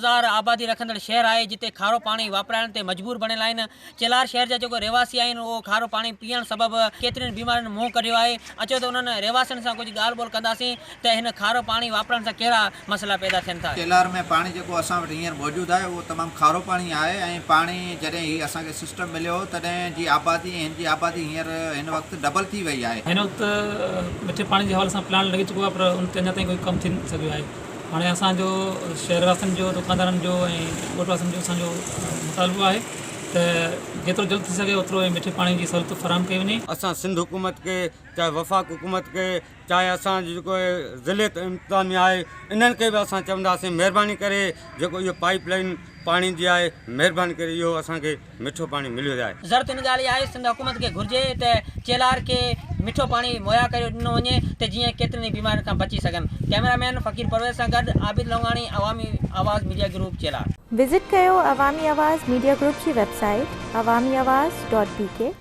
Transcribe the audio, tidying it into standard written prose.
10,000 आबादी रखंदड़ शहर आहे जिते खारो पाणी वापराइण ते मजबूर बणियल आहिनि। चेलार शहर जा जेको रहवासी आहिनि उहो खारो पाणी पीअण सबबि केतिरनि बीमारियुनि मुंहुं कढियो आहे। अचो त उन्हनि रहवासियुनि सां कुझु ॻाल्हि ॿोल कंदासीं त हिन खारो पाणी वापरण सां कहिड़ा मसइला पैदा थियनि था। चेलार में पाणी जेको असां वटि हींअर मौजूदु आहे उहो तमामु खारो पाणी आहे ऐं पाणी जॾहिं ही असांखे सिस्टम मिलियो तॾहिं जी आबादी हिन जी आबादी हींअर हिन वक़्तु डबल थी वई आहे। हिन वक़्तु मिठे पाणी जे हवाले सां प्लांट लॻी चुको आहे पर उन ते अञा ताईं कोई कमु थी न सघियो आहे। हाणे असांजो शहरवासियुनि जो दुकानदारनि जो ऐं ॻोठवासियुनि जो असांजो मुतालबो आहे त जेतिरो जल्द थी सघे ओतिरो मिठे पाणी जी सहूलियत फराहम कई वञे। असां सिंध हुकूमत खे चाहे वफ़ाक़ हुकूमत खे चाहे असांजो जेको ज़िले इंतज़ामी आहे इन्हनि खे बि असां चवंदासीं महिरबानी करे जेको इहो पाइप लाइन पाणी जी आहे महिरबानी करे इहो असांखे मिठो पाणी मिलियो आहे। ज़रूरत इन ॻाल्हि आहे सिंध हुकूमत खे घुर्जे त चेलार खे मिठो पाणी मुहैया करे ॾिनो वञे त जीअं केतिरनि बीमारियुनि खां बची सघनि। कैमरामैन फ़कीर परवेज़ सां गॾु आबिद लोंगाणी, अवामी आवाज़ मीडिया ग्रुप चेलार। विज़िट कयो अवामी आवाज़ मीडिया ग्रुप जी वेबसाइट awamiawaz.pk